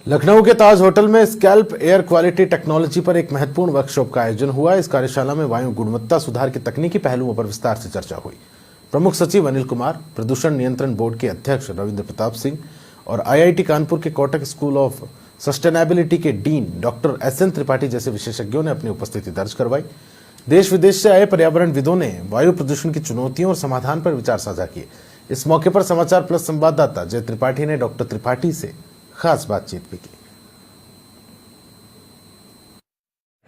लखनऊ के ताज होटल में scalp air quality technology पर एक महत्वपूर्ण वर्कशॉप का आयोजन हुआ। इस कार्यशाला में वायु गुणवत्ता सुधार के तकनीकी पहलुओं पर विस्तार से चर्चा हुई। प्रमुख सचिव अनिल कुमार, प्रदूषण नियंत्रण बोर्ड के अध्यक्ष रविंद्र प्रताप सिंह और आईआईटी कानपुर के कोटक स्कूल ऑफ सस्टेनेबिलिटी के डीन डॉक्टर एस.एन. त्रिपाठी जैसे विशेषज्ञों ने अपनी उपस्थिति दर्ज करवाई। देश विदेश से आए पर्यावरणविदों ने वायु प्रदूषण की चुनौतियों और समाधान पर विचार साझा किए। इस मौके पर समाचार प्लस संवाददाता जय त्रिपाठी ने डॉक्टर त्रिपाठी से खास बातचीत भी की।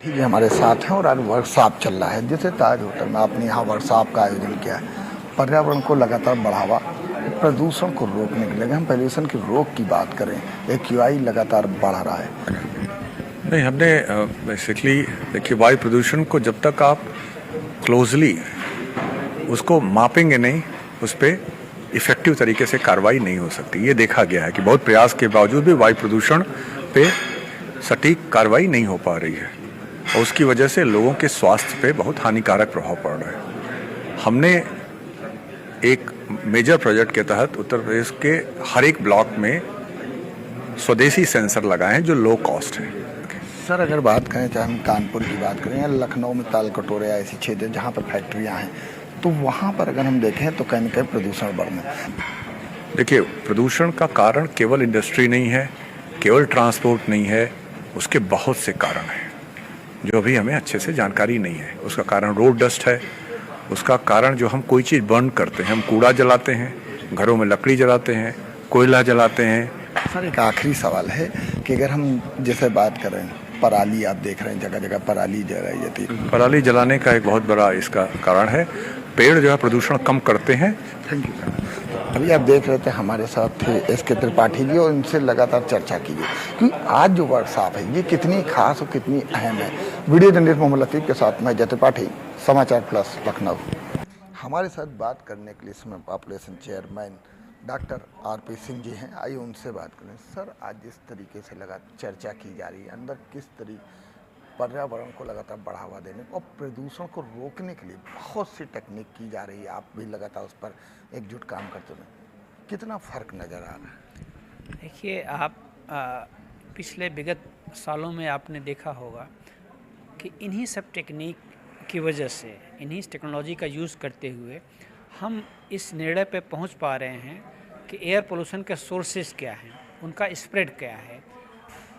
ठीक है, हमारे साथ हैं और आज वर्कशॉप चल रहा है जिसे ताज होटल में आपने यहाँ वर्कशॉप का आयोजन किया है। पर्यावरण को लगातार बढ़ावा, प्रदूषण को रोकने के लिए हम पॉल्यूशन की रोक की बात करें, AQI लगातार बढ़ रहा है। नहीं, हमने बेसिकली देखिए, वायु प्रदूषण को जब तक आप क्लोजली उसको मापेंगे नहीं, उस पर इफेक्टिव तरीके से कार्रवाई नहीं हो सकती। ये देखा गया है कि बहुत प्रयास के बावजूद भी वायु प्रदूषण पे सटीक कार्रवाई नहीं हो पा रही है और उसकी वजह से लोगों के स्वास्थ्य पे बहुत हानिकारक प्रभाव पड़ रहा है। हमने एक मेजर प्रोजेक्ट के तहत उत्तर प्रदेश के हर एक ब्लॉक में स्वदेशी सेंसर लगाए हैं जो लो कॉस्ट है। सर, अगर बात करें, चाहे हम कानपुर की बात करें या लखनऊ में ताल कटोरे ऐसी क्षेत्र जहाँ पर फैक्ट्रियाँ हैं, तो वहाँ पर अगर हम देखें तो कहीं न कहीं प्रदूषण बढ़ना। देखिए, प्रदूषण का कारण केवल इंडस्ट्री नहीं है, केवल ट्रांसपोर्ट नहीं है, उसके बहुत से कारण हैं जो अभी हमें अच्छे से जानकारी नहीं है। उसका कारण रोड डस्ट है, उसका कारण जो हम कोई चीज़ बर्न करते हैं, हम कूड़ा जलाते हैं, घरों में लकड़ी जलाते हैं, कोयला जलाते हैं। सर, एक आखिरी सवाल है कि अगर हम जैसे बात करें पराली, आप देख रहे हैं जगह जगह पराली जलाई जाती है। पराली जलाने का एक बहुत बड़ा इसका कारण है। पेड़ जो है प्रदूषण कम करते हैं। Thank you sir. अभी आप देख रहे थे हमारे साथ थे एस.के. त्रिपाठी जी और उनसे लगातार चर्चा कीजिए कि आज जो वर्कशॉप है ये कितनी खास और कितनी अहम है। वीडियो जर्नलिस्ट मोहम्मद लतीफ के साथ मैं जय त्रिपाठी, समाचार प्लस लखनऊ। हमारे साथ बात करने के लिए इसमें population chairman doctor R P. Singh ji हैं। आइए उनसे बात करें। सर, आज जिस तरीके से लगातार चर्चा की जा रही है, अंदर किस तरीके पर्यावरण को लगातार बढ़ावा देने और प्रदूषण को रोकने के लिए बहुत सी टेक्निक की जा रही है, आप भी लगातार उस पर एकजुट काम करते हैं, कितना फ़र्क नज़र आ रहा है? देखिए, आप पिछले विगत सालों में आपने देखा होगा कि इन्हीं सब टेक्निक की वजह से, इन्हीं टेक्नोलॉजी का यूज़ करते हुए हम इस निर्णय पे पहुंच पा रहे हैं कि एयर पोल्यूशन के सोर्सेज क्या हैं, उनका स्प्रेड क्या है।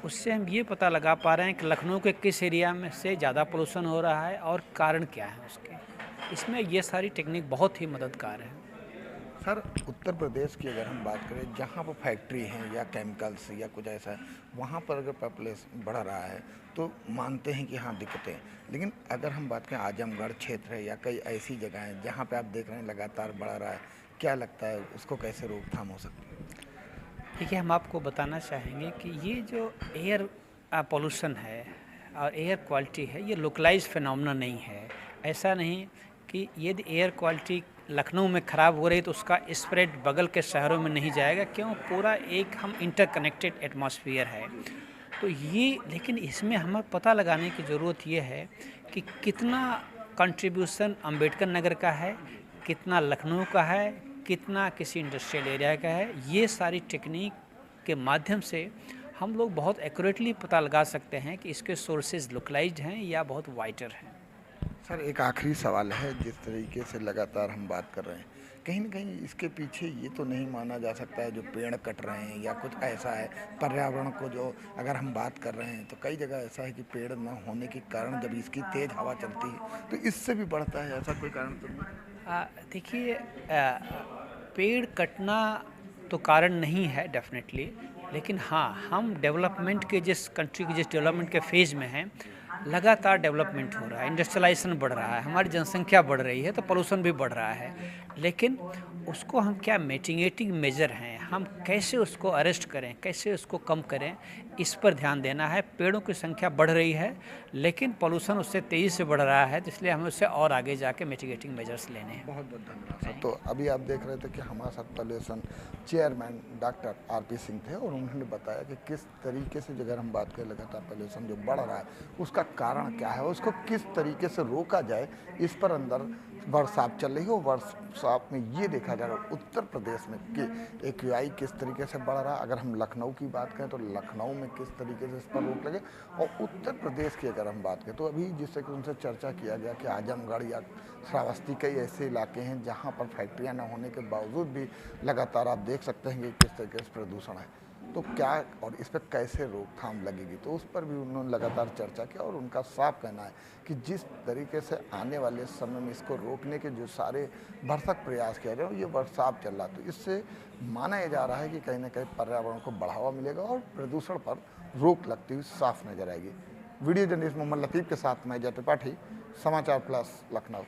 उससे हम ये पता लगा पा रहे हैं कि लखनऊ के किस एरिया में से ज़्यादा पोल्यूशन हो रहा है और कारण क्या है उसके। इसमें ये सारी टेक्निक बहुत ही मददगार है। सर, उत्तर प्रदेश की अगर हम बात करें, जहाँ पर फैक्ट्री हैं या केमिकल्स या कुछ ऐसा है, वहाँ पर अगर पॉपुलेशन बढ़ रहा है तो मानते हैं कि हाँ दिक्कतें हैं, लेकिन अगर हम बात करें आजमगढ़ क्षेत्र है या कई ऐसी जगह हैं जहाँ पे आप देख रहे हैं लगातार बढ़ रहा है, क्या लगता है उसको कैसे रोकथाम हो सकती है? देखिए, हम आपको बताना चाहेंगे कि ये जो एयर पोल्यूशन है और एयर क्वालिटी है, ये लोकलाइज फिनोमेना नहीं है। ऐसा नहीं कि यदि एयर क्वालिटी लखनऊ में ख़राब हो रही तो उसका स्प्रेड बगल के शहरों में नहीं जाएगा। क्यों? पूरा एक हम इंटरकनेक्टेड एटमॉस्फेयर है। तो ये, लेकिन इसमें हमें पता लगाने की ज़रूरत ये है कि कितना कंट्रीब्यूशन अंबेडकर नगर का है, कितना लखनऊ का है, कितना किसी इंडस्ट्रियल एरिया का है। ये सारी टेक्निक के माध्यम से हम लोग बहुत एक्यूरेटली पता लगा सकते हैं कि इसके सोर्सेज लोकलाइज्ड हैं या बहुत वाइटर हैं। सर, एक आखिरी सवाल है, जिस तरीके से लगातार हम बात कर रहे हैं, कहीं ना कहीं इसके पीछे ये तो नहीं माना जा सकता है जो पेड़ कट रहे हैं या कुछ ऐसा है पर्यावरण को, जो अगर हम बात कर रहे हैं तो कई जगह ऐसा है कि पेड़ ना होने के कारण जब इसकी तेज़ हवा चलती है तो इससे भी बढ़ता है, ऐसा कोई कारण तो नहीं? देखिए, पेड़ कटना तो कारण नहीं है डेफिनेटली, लेकिन हाँ, हम डेवलपमेंट के जिस कंट्री के जिस डेवलपमेंट के फेज़ में हैं, लगातार डेवलपमेंट हो रहा है, इंडस्ट्रियलाइजेशन बढ़ रहा है, हमारी जनसंख्या बढ़ रही है तो पोल्यूशन भी बढ़ रहा है। लेकिन उसको हम क्या मिटिगेटिंग मेजर हैं, हम कैसे उसको अरेस्ट करें, कैसे उसको कम करें, इस पर ध्यान देना है। पेड़ों की संख्या बढ़ रही है लेकिन पोल्यूशन उससे तेज़ी से बढ़ रहा है, तो इसलिए हमें उससे और आगे जाके मिटिगेटिंग मेजर्स लेने हैं। बहुत बहुत धन्यवाद सर। तो अभी आप देख रहे थे कि हमारे साथ pollution chairman doctor R P. Singh थे और उन्होंने बताया कि किस तरीके से अगर हम बात करें लगातार पॉल्यूशन जो बढ़ रहा है उसका कारण क्या है, उसको किस तरीके से रोका जाए, इस पर अंदर वर्कशॉप चल रही है। वर्कशॉप में ये देखा जा रहा है उत्तर प्रदेश में कि AQI किस तरीके से बढ़ रहा है। अगर हम लखनऊ की बात करें तो लखनऊ में किस तरीके से इस पर रोक लगे, और उत्तर प्रदेश की अगर हम बात करें तो अभी जिससे कि उनसे चर्चा किया गया कि आजमगढ़ या श्रावस्ती कई ऐसे इलाके हैं जहाँ पर फैक्ट्रियाँ न होने के बावजूद भी लगातार आप देख सकते हैं कि किस तरीके से प्रदूषण है, तो क्या और इस पर कैसे रोकथाम लगेगी, तो उस पर भी उन्होंने लगातार चर्चा किया। और उनका साफ कहना है कि जिस तरीके से आने वाले समय में इसको रोकने के जो सारे भरसक प्रयास किए रहे हैं, ये वर्कशॉप चल रहा, तो इससे माना जा रहा है कि कहीं ना कहीं पर्यावरण को बढ़ावा मिलेगा और प्रदूषण पर रोक लगती हुई साफ नजर आएगी। वीडियो जर्नलिस्ट मोहम्मद लतीफ़ के साथ मैं जय त्रिपाठी, समाचार प्लस लखनऊ।